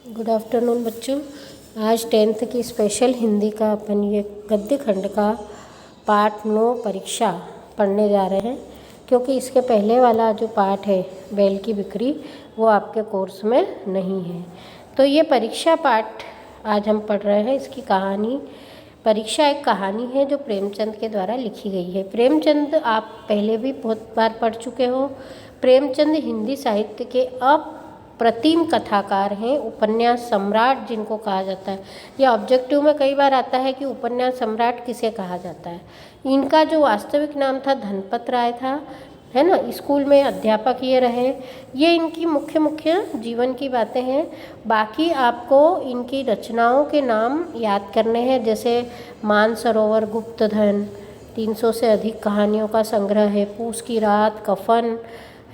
Good afternoon बच्चों। आज 10th की स्पेशल हिंदी का अपन ये गद्य खंड का पाठ 9 परीक्षा पढ़ने जा रहे हैं, क्योंकि इसके पहले वाला जो पाठ है बैल की बिक्री वो आपके कोर्स में नहीं है। तो ये परीक्षा पाठ आज हम पढ़ रहे हैं। इसकी कहानी परीक्षा एक कहानी है जो प्रेमचंद के द्वारा लिखी गई है। प्रेमचंद आप पहले भी बहुत बार पढ़ चुके हो। प्रेमचंद हिंदी साहित्य के अप्रतिम कथाकार हैं, उपन्यास सम्राट जिनको कहा जाता है। यह ऑब्जेक्टिव में कई बार आता है कि उपन्यास सम्राट किसे कहा जाता है। इनका जो वास्तविक नाम था धनपत राय था, है ना। स्कूल में अध्यापक ये रहे। ये इनकी मुख्य जीवन की बातें हैं। बाकी आपको इनकी रचनाओं के नाम याद करने हैं, जैसे मानसरोवर, गुप्तधन, 300 से अधिक कहानियों का संग्रह है, पूस की रात, कफन,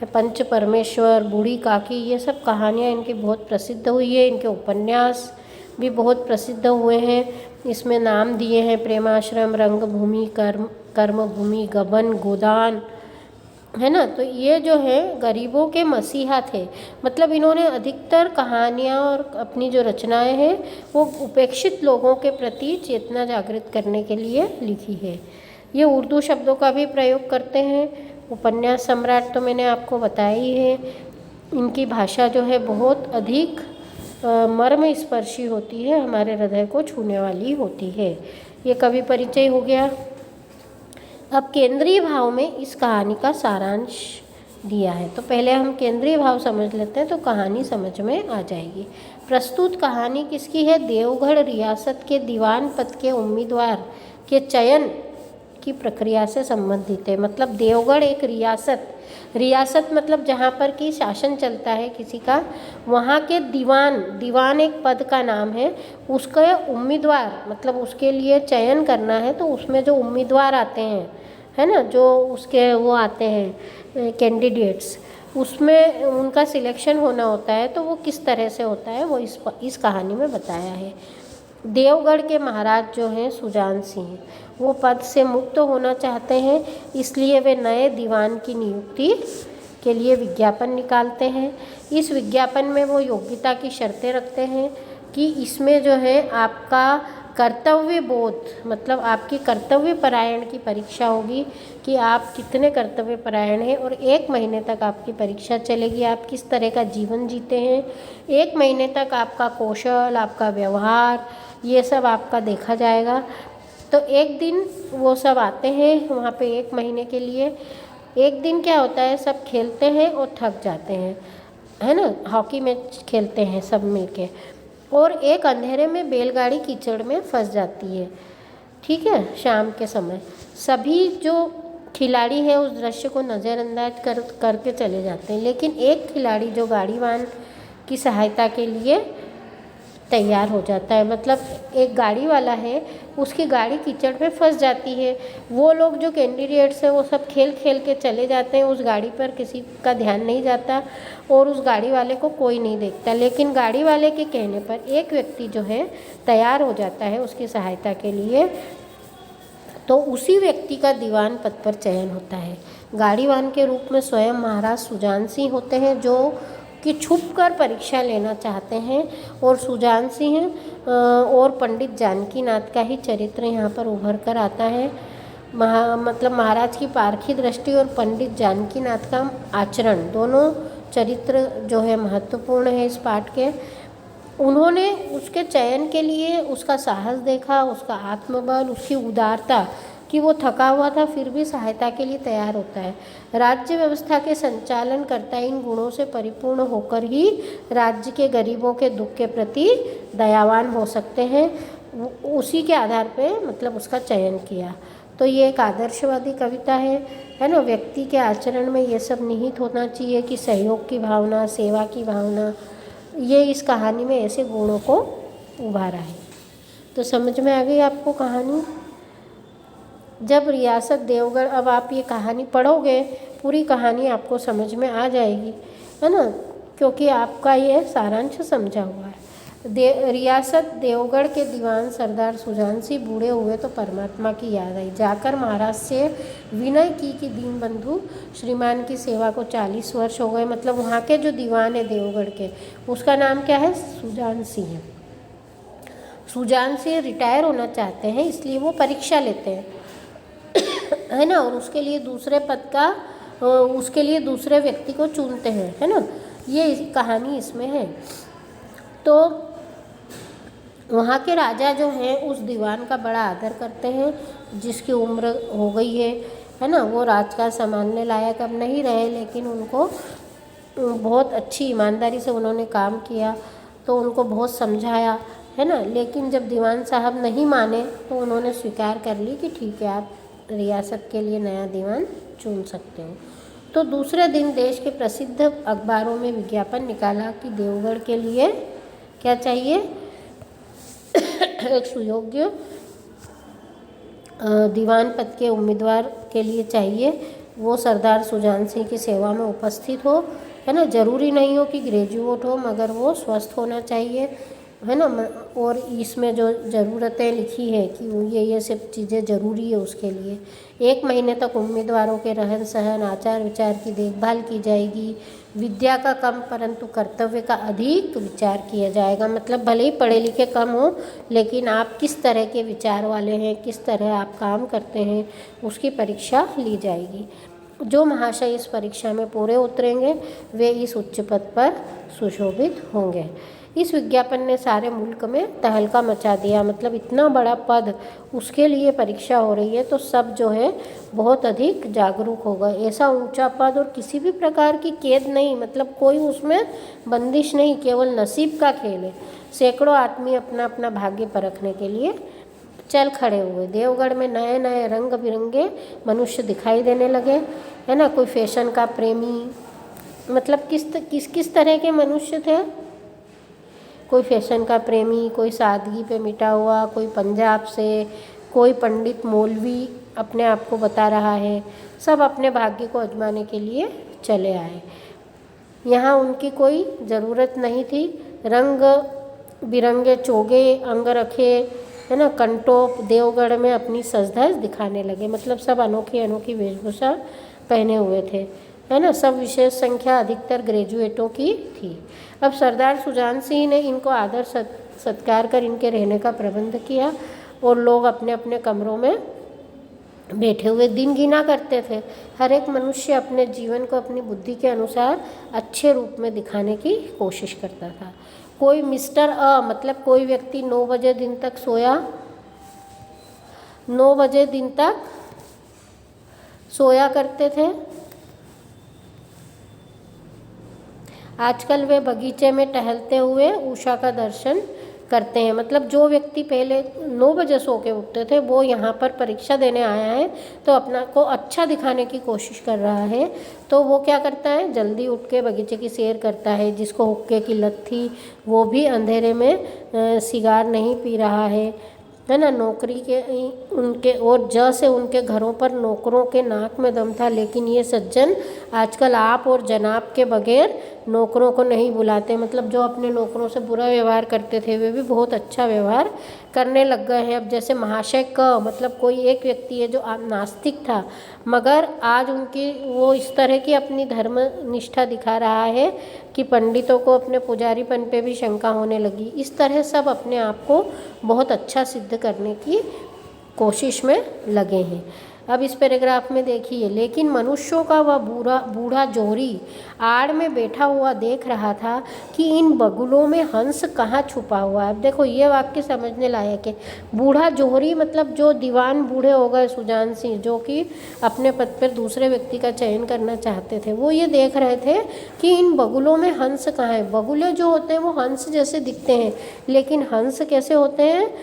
पंच परमेश्वर, बूढ़ी काकी। ये सब कहानियाँ इनकी बहुत प्रसिद्ध हुई है। इनके उपन्यास भी बहुत प्रसिद्ध हुए हैं। इसमें नाम दिए हैं प्रेमाश्रम, रंगभूमि, कर्मभूमि, गबन, गोदान, है ना। तो ये जो है गरीबों के मसीहा थे। मतलब इन्होंने अधिकतर कहानियाँ और अपनी जो रचनाएं हैं वो उपेक्षित लोगों के प्रति चेतना जागृत करने के लिए लिखी है। ये उर्दू शब्दों का भी प्रयोग करते हैं। उपन्यास सम्राट तो मैंने आपको बताया ही है। इनकी भाषा जो है बहुत अधिक मर्म स्पर्शी होती है, हमारे हृदय को छूने वाली होती है। ये कवि परिचय हो गया। अब केंद्रीय भाव में इस कहानी का सारांश दिया है। तो पहले हम केंद्रीय भाव समझ लेते हैं तो कहानी समझ में आ जाएगी। प्रस्तुत कहानी किसकी है? देवगढ़ रियासत के दीवान पद के उम्मीदवार के चयन की प्रक्रिया से संबंधित है। मतलब देवगढ़ एक रियासत मतलब जहाँ पर कि शासन चलता है किसी का, वहाँ के दीवान एक पद का नाम है। उसका उम्मीदवार मतलब उसके लिए चयन करना है, तो उसमें जो उम्मीदवार आते हैं, है ना, जो उसके वो आते हैं कैंडिडेट्स, उसमें उनका सिलेक्शन होना होता है। तो वो किस तरह से होता है वो इस कहानी में बताया है। देवगढ़ के महाराज जो हैं सुजान सिंह, वो पद से मुक्त होना चाहते हैं, इसलिए वे नए दीवान की नियुक्ति के लिए विज्ञापन निकालते हैं। इस विज्ञापन में वो योग्यता की शर्तें रखते हैं कि इसमें जो है आपका कर्तव्य बोध, मतलब आपकी कर्तव्य परायण की परीक्षा होगी कि आप कितने कर्तव्य परायण हैं, और 1 महीने तक आपकी परीक्षा चलेगी। आप किस तरह का जीवन जीते हैं, 1 महीने तक आपका कौशल, आपका व्यवहार, ये सब आपका देखा जाएगा। तो एक दिन वो सब आते हैं वहाँ पे 1 महीने के लिए। एक दिन क्या होता है, सब खेलते हैं और थक जाते हैं, है ना। हॉकी मैच खेलते हैं सब मिलके, और एक अंधेरे में बैलगाड़ी कीचड़ में फंस जाती है। ठीक है, शाम के समय सभी जो खिलाड़ी हैं उस दृश्य को नज़रअंदाज करके चले जाते हैं, लेकिन एक खिलाड़ी जो गाड़ीवान की सहायता के लिए तैयार हो जाता है। मतलब एक गाड़ी वाला है, उसकी गाड़ी कीचड़ में फंस जाती है। वो लोग जो कैंडिडेट्स हैं वो सब खेल के चले जाते हैं, उस गाड़ी पर किसी का ध्यान नहीं जाता और उस गाड़ी वाले को कोई नहीं देखता। लेकिन गाड़ी वाले के कहने पर एक व्यक्ति जो है तैयार हो जाता है उसकी सहायता के लिए, तो उसी व्यक्ति का दीवान पद पर चयन होता है। गाड़ीवान के रूप में स्वयं महाराज सुजान सिंह होते हैं, जो कि छुपकर परीक्षा लेना चाहते हैं। और सुजान सिंह और पंडित जानकीनाथ का ही चरित्र यहाँ पर उभर कर आता है। मतलब महाराज की पारखी दृष्टि और पंडित जानकीनाथ का आचरण, दोनों चरित्र जो है महत्वपूर्ण है इस पाठ के। उन्होंने उसके चयन के लिए उसका साहस देखा, उसका आत्मबल, उसकी उदारता, कि वो थका हुआ था फिर भी सहायता के लिए तैयार होता है। राज्य व्यवस्था के संचालन करता इन गुणों से परिपूर्ण होकर ही राज्य के गरीबों के दुख के प्रति दयावान हो सकते हैं। उसी के आधार पे मतलब उसका चयन किया। तो ये एक आदर्शवादी कविता है ना। व्यक्ति के आचरण में ये सब निहित होना चाहिए कि सहयोग की भावना, सेवा की भावना, ये इस कहानी में ऐसे गुणों को उभारा है। तो समझ में आ गई आपको कहानी। जब रियासत देवगढ़, अब आप ये कहानी पढ़ोगे पूरी कहानी आपको समझ में आ जाएगी, है ना, क्योंकि आपका ये सारांश समझा हुआ है। रियासत देवगढ़ के दीवान सरदार सुजान सिंह बूढ़े हुए तो परमात्मा की याद आई। जाकर महाराज से विनय की कि दीनबंधु श्रीमान की सेवा को 40 वर्ष हो गए। मतलब वहाँ के जो दीवान है देवगढ़ के, उसका नाम क्या है? सुजान सिंह है। सुजान सिंह रिटायर होना चाहते हैं, इसलिए वो परीक्षा लेते हैं, है ना, और उसके लिए दूसरे पद का उसके लिए दूसरे व्यक्ति को चुनते हैं, है ना। ये कहानी इसमें है। तो वहाँ के राजा जो हैं उस दीवान का बड़ा आदर करते हैं, जिसकी उम्र हो गई है ना। वो राजकाज संभालने लायक अब नहीं रहे, लेकिन उनको बहुत अच्छी ईमानदारी से उन्होंने काम किया, तो उनको बहुत समझाया, है ना। लेकिन जब दीवान साहब नहीं माने तो उन्होंने स्वीकार कर ली कि ठीक है, आप रियासत के लिए नया दीवान चुन सकते हो। तो दूसरे दिन देश के प्रसिद्ध अखबारों में विज्ञापन निकाला कि देवगढ़ के लिए क्या चाहिए? एक सुयोग्य दीवान पद के उम्मीदवार के लिए चाहिए, वो सरदार सुजान सिंह की सेवा में उपस्थित हो, है ना। ज़रूरी नहीं हो कि ग्रेजुएट हो, मगर वो स्वस्थ होना चाहिए, है ना। और इसमें जो ज़रूरतें लिखी है कि ये सब चीज़ें ज़रूरी है उसके लिए। 1 महीने तक उम्मीदवारों के रहन सहन, आचार विचार की देखभाल की जाएगी। विद्या का कम परंतु कर्तव्य का अधिक विचार किया जाएगा। मतलब भले ही पढ़े लिखे कम हो, लेकिन आप किस तरह के विचार वाले हैं, किस तरह आप काम करते हैं, उसकी परीक्षा ली जाएगी। जो महाशय इस परीक्षा में पूरे उतरेंगे वे इस उच्च पद पर सुशोभित होंगे। इस विज्ञापन ने सारे मुल्क में तहलका मचा दिया। मतलब इतना बड़ा पद, उसके लिए परीक्षा हो रही है, तो सब जो है बहुत अधिक जागरूक हो गए। ऐसा ऊंचा पद और किसी भी प्रकार की कैद नहीं, मतलब कोई उसमें बंदिश नहीं, केवल नसीब का खेल है। सैकड़ों आदमी अपना अपना भाग्य परखने के लिए चल खड़े हुए। देवगढ़ में नए नए रंग बिरंगे मनुष्य दिखाई देने लगे, है ना। कोई फैशन का प्रेमी, मतलब किस तरह के मनुष्य थे? कोई फैशन का प्रेमी, कोई सादगी पे मिटा हुआ, कोई पंजाब से, कोई पंडित मौलवी अपने आप को बता रहा है। सब अपने भाग्य को आजमाने के लिए चले आए। यहाँ उनकी कोई ज़रूरत नहीं थी। रंग बिरंगे चोगे, अंगरखे, है ना, कंटोप देवगढ़ में अपनी सज-धज दिखाने लगे। मतलब सब अनोखी अनोखी वेशभूषा पहने हुए थे, है ना। सब विशेष संख्या अधिकतर ग्रेजुएटों की थी। अब सरदार सुजान सिंह ने इनको आदर सत्कार कर इनके रहने का प्रबंध किया, और लोग अपने अपने कमरों में बैठे हुए दिन गिना करते थे। हर एक मनुष्य अपने जीवन को अपनी बुद्धि के अनुसार अच्छे रूप में दिखाने की कोशिश करता था। कोई मिस्टर मतलब कोई व्यक्ति 9 बजे दिन तक सोया, 9 बजे दिन तक सोया करते थे। आजकल वे बगीचे में टहलते हुए उषा का दर्शन करते हैं। मतलब जो व्यक्ति पहले 9 बजे सो के उठते थे, वो यहाँ पर परीक्षा देने आया है, तो अपना को अच्छा दिखाने की कोशिश कर रहा है, तो वो क्या करता है? जल्दी उठ के बगीचे की सैर करता है। जिसको हुक्के की लत थी, वो भी अंधेरे में सिगार नहीं पी रहा है ना। नौकरी के उनके और जैसे उनके घरों पर नौकरों के नाक में दम था, लेकिन ये सज्जन आजकल आप और जनाब के बगैर नौकरों को नहीं बुलाते। मतलब जो अपने नौकरों से बुरा व्यवहार करते थे, वे भी बहुत अच्छा व्यवहार करने लग गए हैं। अब जैसे महाशय क, मतलब कोई एक व्यक्ति है जो नास्तिक था, मगर आज उनकी वो इस तरह की अपनी धर्म निष्ठा दिखा रहा है कि पंडितों को अपने पुजारीपन पे भी शंका होने लगी। इस तरह सब अपने आप को बहुत अच्छा सिद्ध करने की कोशिश में लगे हैं। अब इस पैराग्राफ में देखिए, लेकिन मनुष्यों का वह बूढ़ा जोहरी आड़ में बैठा हुआ देख रहा था कि इन बगुलों में हंस कहाँ छुपा हुआ है। अब देखो ये वाक्य समझने लायक है। बूढ़ा जोहरी मतलब जो दीवान बूढ़े हो गए सुजान सिंह, जो कि अपने पद पर दूसरे व्यक्ति का चयन करना चाहते थे, वो ये देख रहे थे कि इन बगुलों में हंस कहाँ है। बगुले जो होते हैं वो हंस जैसे दिखते हैं, लेकिन हंस कैसे होते हैं?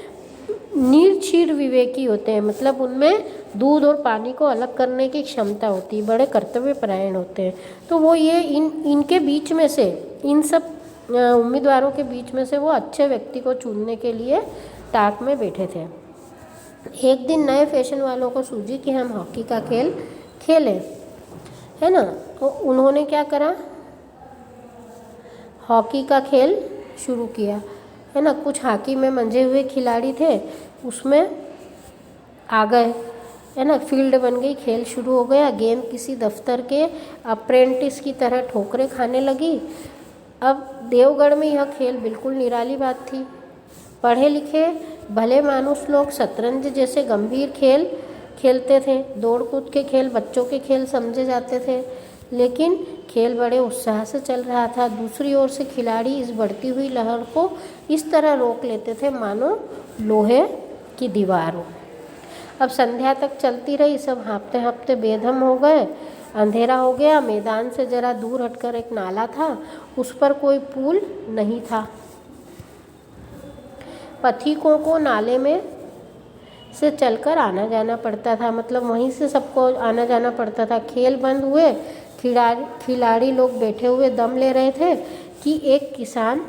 निर्क्षीर विवेकी होते हैं। मतलब उनमें दूध और पानी को अलग करने की क्षमता होती है, बड़े कर्तव्य परायण होते हैं। तो वो ये इनके बीच में से, इन सब उम्मीदवारों के बीच में से वो अच्छे व्यक्ति को चुनने के लिए ताक में बैठे थे। एक दिन नए फैशन वालों को सूझी कि हम हॉकी का खेल खेलें, है ना। तो उन्होंने क्या करा? हॉकी का खेल शुरू किया, है ना, कुछ हॉकी में मंझे हुए खिलाड़ी थे, उसमें आ गए, है ना। फील्ड बन गई, खेल शुरू हो गया। गेंद किसी दफ्तर के अप्रेंटिस की तरह ठोकरें खाने लगी। अब देवगढ़ में यह खेल बिल्कुल निराली बात थी। पढ़े लिखे भले मानुस लोग शतरंज जैसे गंभीर खेल खेलते थे, दौड़ कूद के खेल बच्चों के खेल समझे जाते थे, लेकिन खेल बड़े उत्साह से चल रहा था। दूसरी ओर से खिलाड़ी इस बढ़ती हुई लहर को इस तरह रोक लेते थे मानो लोहे की दीवार हो। अब संध्या तक चलती रही, सब हाँफते हाँफते बेदम हो गए। अंधेरा हो गया। मैदान से जरा दूर हटकर एक नाला था, उस पर कोई पुल नहीं था। पथिकों को नाले में से चलकर आना जाना पड़ता था, मतलब वहीं से सबको आना जाना पड़ता था। खेल बंद हुए, खिलाड़ी लोग बैठे हुए दम ले रहे थे कि एक किसान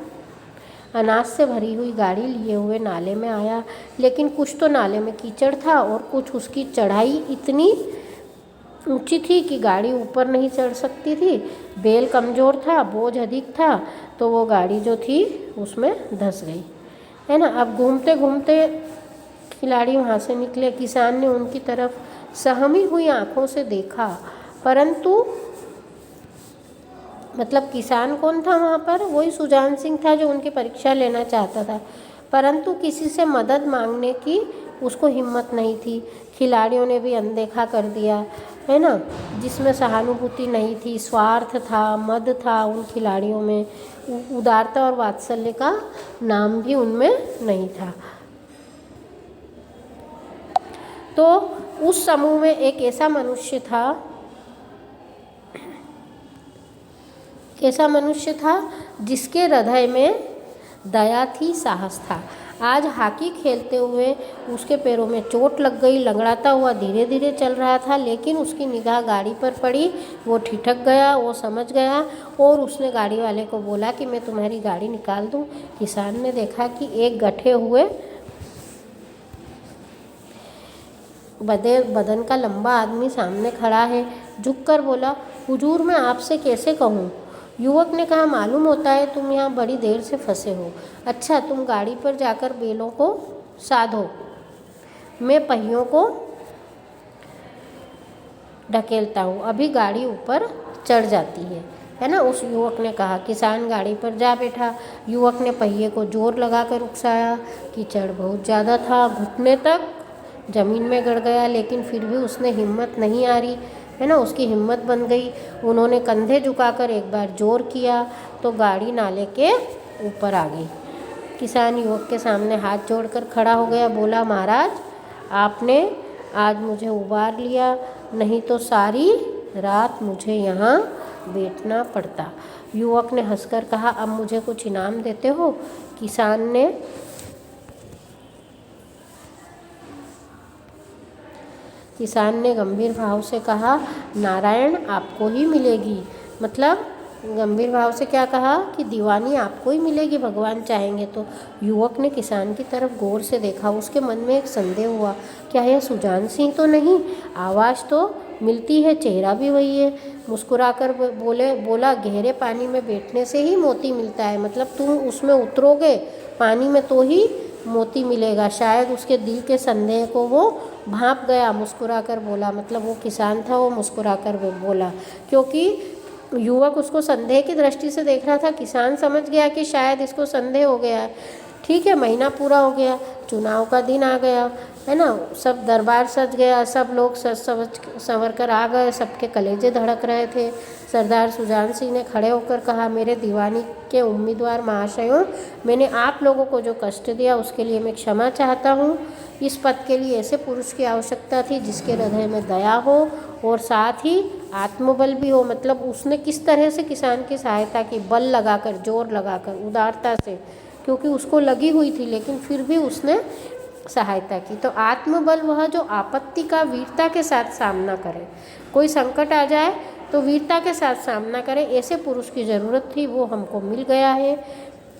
अनाज से भरी हुई गाड़ी लिए हुए नाले में आया। लेकिन कुछ तो नाले में कीचड़ था और कुछ उसकी चढ़ाई इतनी ऊंची थी कि गाड़ी ऊपर नहीं चढ़ सकती थी। बैल कमज़ोर था, बोझ अधिक था, तो वो गाड़ी जो थी उसमें धंस गई, है ना। अब घूमते घूमते खिलाड़ी वहाँ से निकले। किसान ने उनकी तरफ सहमी हुई आंखों से देखा, परंतु मतलब किसान कौन था वहाँ पर? वही सुजान सिंह था जो उनकी परीक्षा लेना चाहता था, परंतु किसी से मदद मांगने की उसको हिम्मत नहीं थी। खिलाड़ियों ने भी अनदेखा कर दिया, है ना, जिसमें सहानुभूति नहीं थी, स्वार्थ था, मद था उन खिलाड़ियों में, उदारता और वात्सल्य का नाम भी उनमें नहीं था। तो उस समूह में एक ऐसा मनुष्य था जिसके हृदय में दया थी, साहस था। आज हॉकी खेलते हुए उसके पैरों में चोट लग गई, लंगड़ाता हुआ धीरे धीरे चल रहा था, लेकिन उसकी निगाह गाड़ी पर पड़ी। वो ठिठक गया, वो समझ गया और उसने गाड़ी वाले को बोला कि मैं तुम्हारी गाड़ी निकाल दूं। किसान ने देखा कि एक गठे हुए बदन का लंबा आदमी सामने खड़ा है। झुककर बोला, हुजूर मैं आपसे कैसे कहूँ? युवक ने कहा, मालूम होता है तुम यहाँ बड़ी देर से फंसे हो। अच्छा, तुम गाड़ी पर जाकर बैलों को साधो, मैं पहियों को ढकेलता हूँ, अभी गाड़ी ऊपर चढ़ जाती है ना। उस युवक ने कहा। किसान गाड़ी पर जा बैठा। युवक ने पहिए को जोर लगाकर उकसाया। कीचड़ बहुत ज़्यादा था, घुटने तक ज़मीन में गड़ गया, लेकिन फिर भी उसने हिम्मत नहीं हारी, है ना, उसकी हिम्मत बन गई। उन्होंने कंधे झुकाकर एक बार जोर किया तो गाड़ी नाले के ऊपर आ गई। किसान युवक के सामने हाथ जोड़कर खड़ा हो गया, बोला, महाराज आपने आज मुझे उबार लिया, नहीं तो सारी रात मुझे यहाँ बैठना पड़ता। युवक ने हंसकर कहा, अब मुझे कुछ इनाम देते हो? किसान ने गंभीर भाव से कहा, नारायण आपको ही मिलेगी। मतलब गंभीर भाव से क्या कहा कि दीवानी आपको ही मिलेगी, भगवान चाहेंगे तो। युवक ने किसान की तरफ गौर से देखा। उसके मन में एक संदेह हुआ, क्या यह सुजान सिंह तो नहीं? आवाज़ तो मिलती है, चेहरा भी वही है। मुस्कुराकर बोला, गहरे पानी में बैठने से ही मोती मिलता है, मतलब तुम उसमें उतरोगे पानी में तो ही मोती मिलेगा। शायद उसके दिल के संदेह को वो भांप गया, मुस्कुराकर बोला, मतलब वो किसान था, वो मुस्कुराकर बोला, क्योंकि युवक उसको संदेह की दृष्टि से देख रहा था। किसान समझ गया कि शायद इसको संदेह हो गया है। ठीक है, महीना पूरा हो गया, चुनाव का दिन आ गया, है ना, सब दरबार सज गया, सब लोग सज संवर कर आ गए, सबके कलेजे धड़क रहे थे। सरदार सुजान सिंह ने खड़े होकर कहा, मेरे दीवानी के उम्मीदवार महाशयों, मैंने आप लोगों को जो कष्ट दिया उसके लिए मैं क्षमा चाहता हूँ। इस पद के लिए ऐसे पुरुष की आवश्यकता थी जिसके हृदय में दया हो और साथ ही आत्मबल भी हो। मतलब उसने किस तरह से किसान की सहायता की, बल लगाकर, जोर लगाकर, उदारता से, क्योंकि उसको लगी हुई थी, लेकिन फिर भी उसने सहायता की। तो आत्मबल वह जो आपत्ति का वीरता के साथ सामना करे, कोई संकट आ जाए तो वीरता के साथ सामना करे, ऐसे पुरुष की ज़रूरत थी, वो हमको मिल गया है।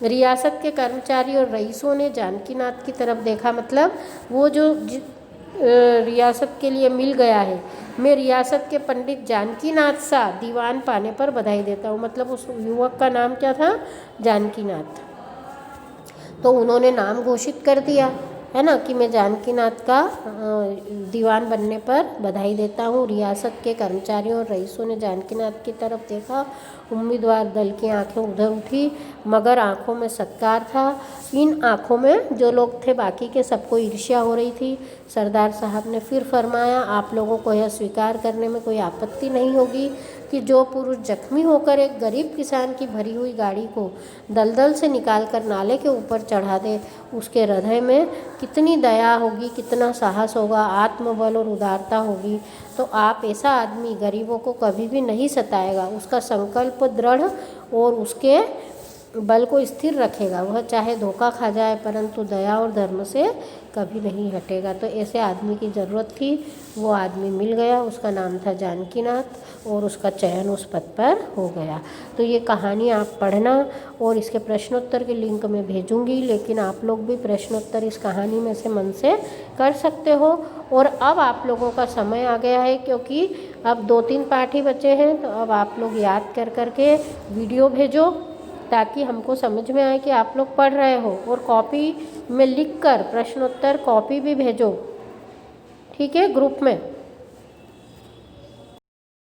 रियासत के कर्मचारी और रईसों ने जानकीनाथ की तरफ देखा, मतलब वो जो रियासत के लिए मिल गया है, मैं रियासत के पंडित जानकीनाथ सा दीवान पाने पर बधाई देता हूँ। मतलब उस युवक का नाम क्या था? जानकीनाथ। तो उन्होंने नाम घोषित कर दिया है ना कि मैं जानकीनाथ का दीवान बनने पर बधाई देता हूँ। रियासत के कर्मचारियों और रईसों ने जानकीनाथ की तरफ देखा। उम्मीदवार दल की आंखें उधर उठी, मगर आंखों में सत्कार था। इन आंखों में जो लोग थे बाकी के सबको ईर्ष्या हो रही थी। सरदार साहब ने फिर फरमाया, आप लोगों को यह स्वीकार करने में कोई आपत्ति नहीं होगी कि जो पुरुष जख्मी होकर एक गरीब किसान की भरी हुई गाड़ी को दलदल से निकालकर नाले के ऊपर चढ़ा दे, उसके हृदय में कितनी दया होगी, कितना साहस होगा, आत्मबल और उदारता होगी। तो आप ऐसा आदमी गरीबों को कभी भी नहीं सताएगा, उसका संकल्प दृढ़ और उसके बल को स्थिर रखेगा। वह चाहे धोखा खा जाए परंतु दया और धर्म से कभी नहीं हटेगा। तो ऐसे आदमी की ज़रूरत थी, वो आदमी मिल गया, उसका नाम था जानकीनाथ और उसका चयन उस पद पर हो गया। तो ये कहानी आप पढ़ना और इसके प्रश्नोत्तर के लिंक मैं भेजूंगी, लेकिन आप लोग भी प्रश्नोत्तर इस कहानी में से मन से कर सकते हो। और अब आप लोगों का समय आ गया है, क्योंकि अब 2-3 पाठ ही बचे हैं, तो अब आप लोग याद कर करके वीडियो भेजो ताकि हमको समझ में आए कि आप लोग पढ़ रहे हो। और कॉपी में लिख कर प्रश्नोत्तर कॉपी भी भेजो, ठीक है, ग्रुप में।